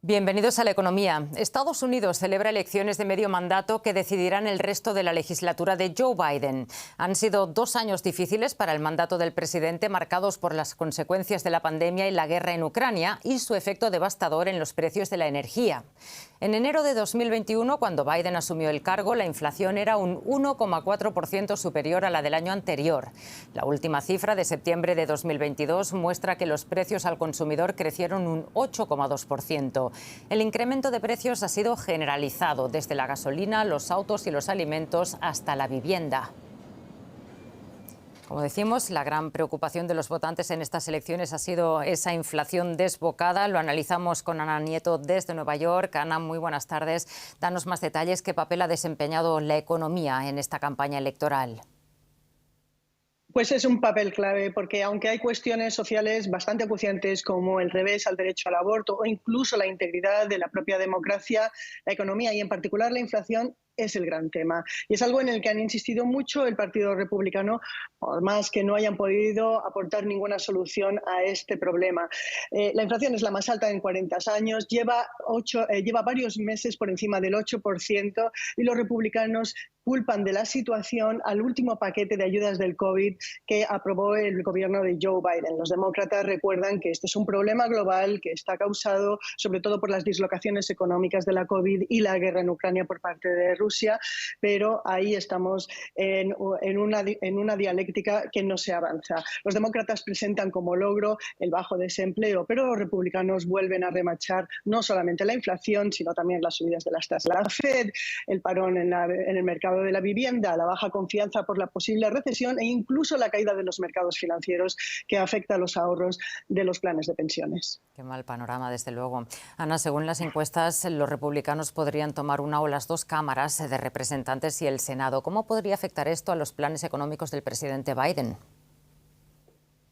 Bienvenidos a la economía. Estados Unidos celebra elecciones de medio mandato que decidirán el resto de la legislatura de Joe Biden. Han sido 2 años difíciles para el mandato del presidente, marcados por las consecuencias de la pandemia y la guerra en Ucrania y su efecto devastador en los precios de la energía. En enero de 2021, cuando Biden asumió el cargo, la inflación era un 1,4% superior a la del año anterior. La última cifra de septiembre de 2022 muestra que los precios al consumidor crecieron un 8,2%. El incremento de precios ha sido generalizado, desde la gasolina, los autos y los alimentos hasta la vivienda. Como decimos, la gran preocupación de los votantes en estas elecciones ha sido esa inflación desbocada. Lo analizamos con Ana Nieto desde Nueva York. Ana, muy buenas tardes. Danos más detalles. ¿Qué papel ha desempeñado la economía en esta campaña electoral? Pues es un papel clave, porque aunque hay cuestiones sociales bastante acuciantes como el revés al derecho al aborto o incluso la integridad de la propia democracia, la economía y en particular la inflación es el gran tema. Y es algo en el que han insistido mucho el Partido Republicano, por más que no hayan podido aportar ninguna solución a este problema. La inflación es la más alta en 40 años, lleva varios meses por encima del 8% y los republicanos culpan de la situación al último paquete de ayudas del COVID que aprobó el gobierno de Joe Biden. Los demócratas recuerdan que este es un problema global que está causado sobre todo por las dislocaciones económicas de la COVID y la guerra en Ucrania por parte de Rusia, pero ahí estamos en una dialéctica que no se avanza. Los demócratas presentan como logro el bajo desempleo, pero los republicanos vuelven a remachar no solamente la inflación, sino también las subidas de las tasas de la Fed, el parón en el mercado de la vivienda, la baja confianza por la posible recesión e incluso la caída de los mercados financieros que afecta a los ahorros de los planes de pensiones. Qué mal panorama, desde luego. Ana, según las encuestas, los republicanos podrían tomar una o las 2 cámaras de representantes y el Senado. ¿Cómo podría afectar esto a los planes económicos del presidente Biden?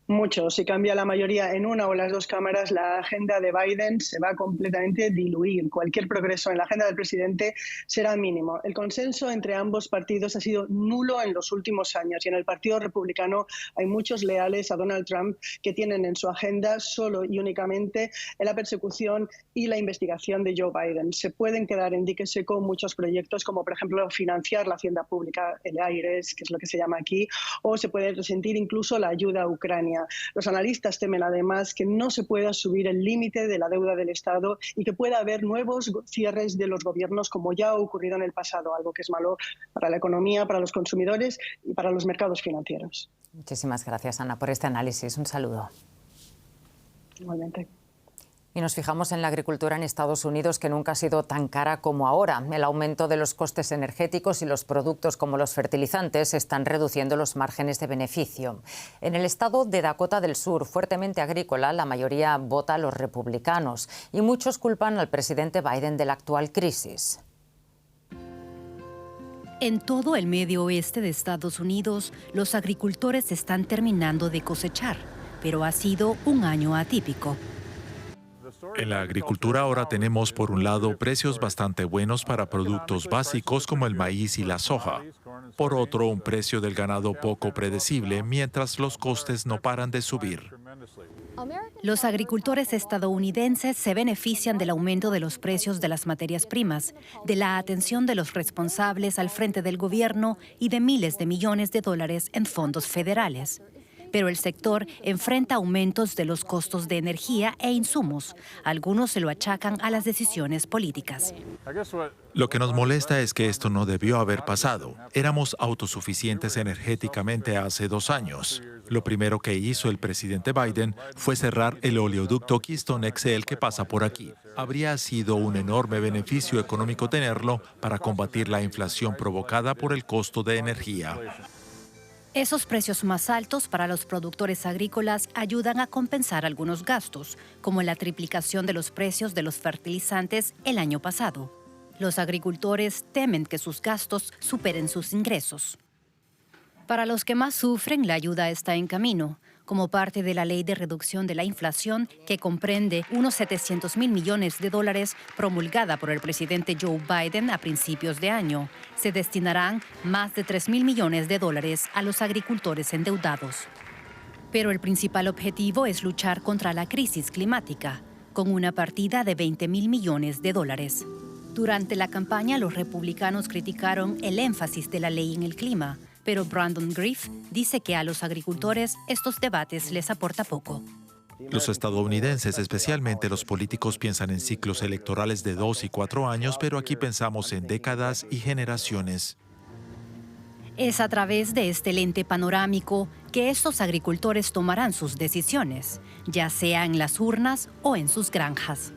Mucho. Si cambia la mayoría en una o las 2 cámaras, la agenda de Biden se va a completamente diluir. Cualquier progreso en la agenda del presidente será mínimo. El consenso entre ambos partidos ha sido nulo en los últimos años y en el Partido Republicano hay muchos leales a Donald Trump que tienen en su agenda solo y únicamente la persecución y la investigación de Joe Biden. Se pueden quedar en dique seco muchos proyectos, como por ejemplo financiar la hacienda pública, el AIRES, que es lo que se llama aquí, o se puede resentir incluso la ayuda a Ucrania. Los analistas temen además que no se pueda subir el límite de la deuda del Estado y que pueda haber nuevos cierres de los gobiernos, como ya ha ocurrido en el pasado, algo que es malo para la economía, para los consumidores y para los mercados financieros. Muchísimas gracias, Ana, por este análisis. Un saludo. Igualmente. Y nos fijamos en la agricultura en Estados Unidos, que nunca ha sido tan cara como ahora. El aumento de los costes energéticos y los productos como los fertilizantes están reduciendo los márgenes de beneficio. En el estado de Dakota del Sur, fuertemente agrícola, la mayoría vota a los republicanos y muchos culpan al presidente Biden de la actual crisis. En todo el medio oeste de Estados Unidos, los agricultores están terminando de cosechar, pero ha sido un año atípico. En la agricultura ahora tenemos, por un lado, precios bastante buenos para productos básicos como el maíz y la soja. Por otro, un precio del ganado poco predecible, mientras los costes no paran de subir. Los agricultores estadounidenses se benefician del aumento de los precios de las materias primas, de la atención de los responsables al frente del gobierno y de miles de millones de dólares en fondos federales. Pero el sector enfrenta aumentos de los costos de energía e insumos. Algunos se lo achacan a las decisiones políticas. Lo que nos molesta es que esto no debió haber pasado. Éramos autosuficientes energéticamente hace 2 años. Lo primero que hizo el presidente Biden fue cerrar el oleoducto Keystone XL que pasa por aquí. Habría sido un enorme beneficio económico tenerlo para combatir la inflación provocada por el costo de energía. Esos precios más altos para los productores agrícolas ayudan a compensar algunos gastos, como la triplicación de los precios de los fertilizantes el año pasado. Los agricultores temen que sus gastos superen sus ingresos. Para los que más sufren, la ayuda está en camino. Como parte de la Ley de Reducción de la Inflación, que comprende unos 700.000 millones de dólares promulgada por el presidente Joe Biden a principios de año, se destinarán más de 3.000 millones de dólares a los agricultores endeudados. Pero el principal objetivo es luchar contra la crisis climática. con una partida de $20.000 millones. Durante la campaña, los republicanos criticaron el énfasis de la ley en el clima, pero Brandon Griff dice que a los agricultores estos debates les aporta poco. Los estadounidenses, especialmente los políticos, piensan en ciclos electorales de 2 y 4 años, pero aquí pensamos en décadas y generaciones. Es a través de este lente panorámico que estos agricultores tomarán sus decisiones, ya sea en las urnas o en sus granjas.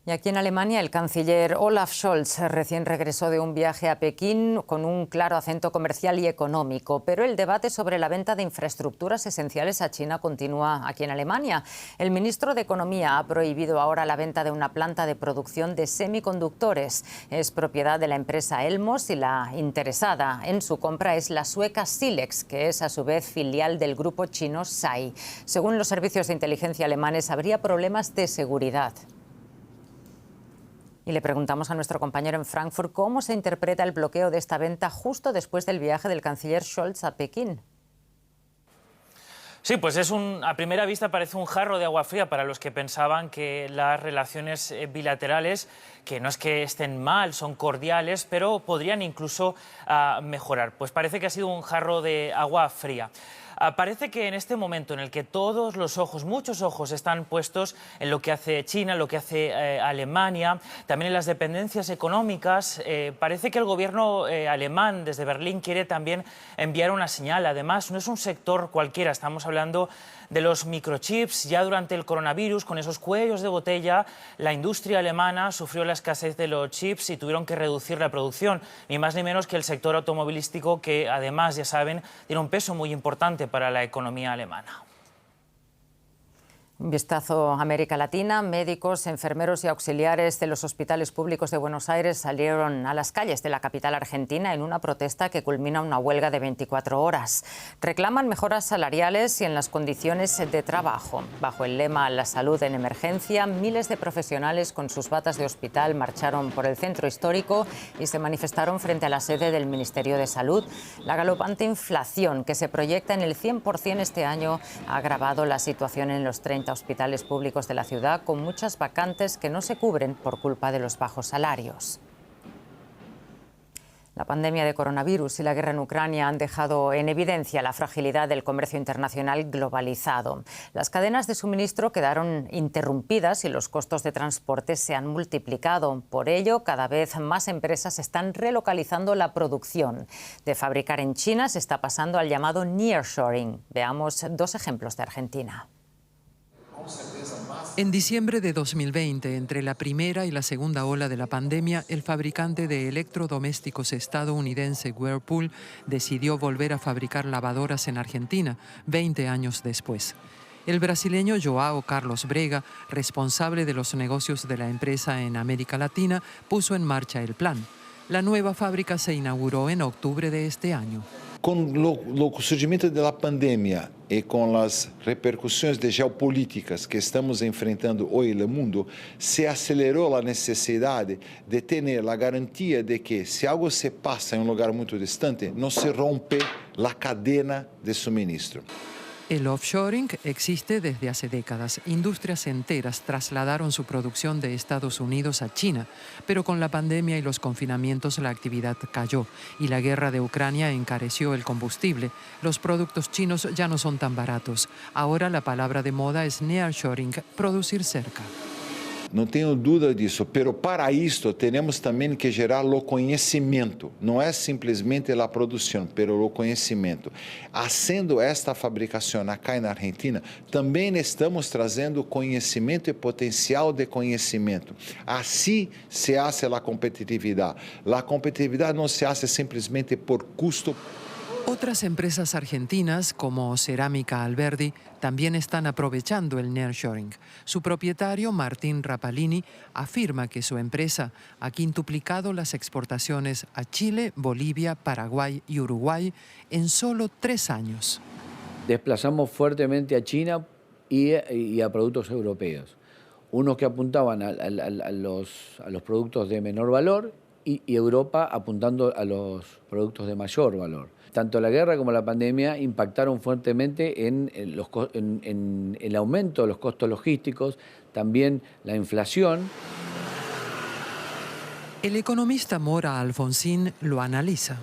Y aquí en Alemania, el canciller Olaf Scholz recién regresó de un viaje a Pekín con un claro acento comercial y económico. Pero el debate sobre la venta de infraestructuras esenciales a China continúa aquí en Alemania. El ministro de Economía ha prohibido ahora la venta de una planta de producción de semiconductores. Es propiedad de la empresa Elmos y la interesada en su compra es la sueca Silex, que es a su vez filial del grupo chino SAI. Según los servicios de inteligencia alemanes, habría problemas de seguridad. Y le preguntamos a nuestro compañero en Frankfurt cómo se interpreta el bloqueo de esta venta justo después del viaje del canciller Scholz a Pekín. Sí, pues a primera vista parece un jarro de agua fría para los que pensaban que las relaciones bilaterales, que no es que estén mal, son cordiales, pero podrían incluso mejorar. Pues parece que ha sido un jarro de agua fría. Parece que en este momento en el que todos los ojos, muchos ojos, están puestos en lo que hace China, en lo que hace Alemania, también en las dependencias económicas, parece que el gobierno alemán desde Berlín quiere también enviar una señal. Además, no es un sector cualquiera, estamos hablando de los microchips. Ya durante el coronavirus, con esos cuellos de botella, la industria alemana sufrió la escasez de los chips y tuvieron que reducir la producción, ni más ni menos que el sector automovilístico, que además, ya saben, tiene un peso muy importante para la economía alemana. Un vistazo a América Latina. Médicos, enfermeros y auxiliares de los hospitales públicos de Buenos Aires salieron a las calles de la capital argentina en una protesta que culmina una huelga de 24 horas. Reclaman mejoras salariales y en las condiciones de trabajo. Bajo el lema "La salud en emergencia", miles de profesionales con sus batas de hospital marcharon por el centro histórico y se manifestaron frente a la sede del Ministerio de Salud. La galopante inflación, que se proyecta en el 100% este año, ha agravado la situación en los 30 hospitales públicos de la ciudad, con muchas vacantes que no se cubren por culpa de los bajos salarios. La pandemia de coronavirus y la guerra en Ucrania han dejado en evidencia la fragilidad del comercio internacional globalizado. Las cadenas de suministro quedaron interrumpidas y los costos de transporte se han multiplicado. Por ello, cada vez más empresas están relocalizando la producción. De fabricar en China se está pasando al llamado nearshoring. Veamos dos ejemplos de Argentina. En diciembre de 2020, entre la primera y la segunda ola de la pandemia, el fabricante de electrodomésticos estadounidense Whirlpool decidió volver a fabricar lavadoras en Argentina, 20 años después. El brasileño Joao Carlos Brega, responsable de los negocios de la empresa en América Latina, puso en marcha el plan. La nueva fábrica se inauguró en octubre de este año. Com o surgimento da pandemia e com as repercussões de geopolíticas que estamos enfrentando hoje no mundo, se acelerou a necessidade de ter a garantia de que, se algo se passa em lugar muito distante, não se rompe a cadena de suministro. El offshoring existe desde hace décadas. Industrias enteras trasladaron su producción de Estados Unidos a China, pero con la pandemia y los confinamientos la actividad cayó y la guerra de Ucrania encareció el combustible. Los productos chinos ya no son tan baratos. Ahora la palabra de moda es nearshoring, producir cerca. Não tenho dúvida disso, pero para isto temos também que gerar o conhecimento. Não é simplesmente a produção, pero o conhecimento. Haciendo esta fabricação acá na Argentina, também estamos trazendo conhecimento e potencial de conhecimento. Assim se hace a competitividade. A competitividade não se hace simplesmente por custo. Otras empresas argentinas, como Cerámica Alberdi, también están aprovechando el nearshoring. Su propietario, Martín Rapalini, afirma que su empresa ha quintuplicado las exportaciones a Chile, Bolivia, Paraguay y Uruguay en solo 3 años. Desplazamos fuertemente a China y a productos europeos. Unos que apuntaban a los productos de menor valor y Europa apuntando a los productos de mayor valor. tanto la guerra como la pandemia impactaron fuertemente en el aumento de los costos logísticos, también la inflación. El economista Mora Alfonsín lo analiza.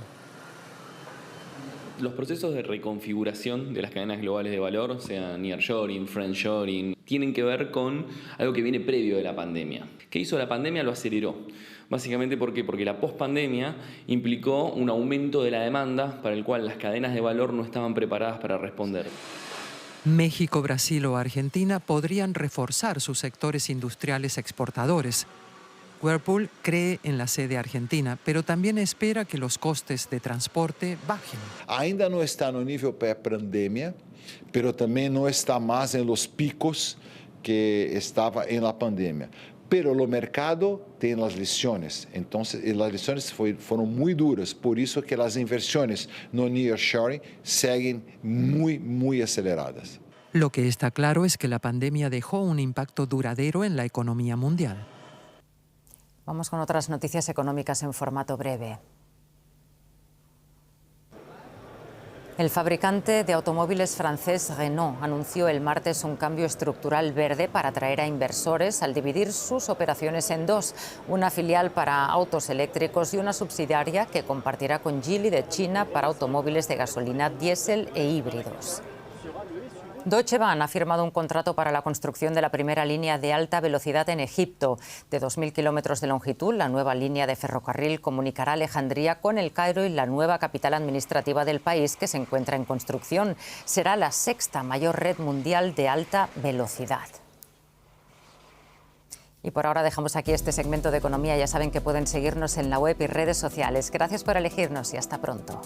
Los procesos de reconfiguración de las cadenas globales de valor, sea nearshoring, friendshoring, tienen que ver con algo que viene previo de la pandemia. ¿Qué hizo la pandemia? Lo aceleró. Básicamente, ¿por qué? Porque la pospandemia implicó un aumento de la demanda para el cual las cadenas de valor no estaban preparadas para responder. México, Brasil o Argentina podrían reforzar sus sectores industriales exportadores. Whirlpool cree en la sede argentina, pero también espera que los costes de transporte bajen. Ainda não está no nível pré-pandemia, pero também não está mais em los picos que estava em la pandemia. Pero o mercado tem as lições, então as lições foram muito duras, por isso que as inversões no nearshoring seguem muito aceleradas. Lo que está claro es que la pandemia dejó un impacto duradero en la economía mundial. Vamos con otras noticias económicas en formato breve. El fabricante de automóviles francés Renault anunció el martes un cambio estructural verde para atraer a inversores al dividir sus operaciones en dos, una filial para autos eléctricos y una subsidiaria que compartirá con Geely de China para automóviles de gasolina, diésel e híbridos. Deutsche Bahn ha firmado un contrato para la construcción de la primera línea de alta velocidad en Egipto. De 2.000 kilómetros de longitud, la nueva línea de ferrocarril comunicará Alejandría con El Cairo y la nueva capital administrativa del país, que se encuentra en construcción. Será la sexta mayor red mundial de alta velocidad. Y por ahora dejamos aquí este segmento de economía. Ya saben que pueden seguirnos en la web y redes sociales. Gracias por elegirnos y hasta pronto.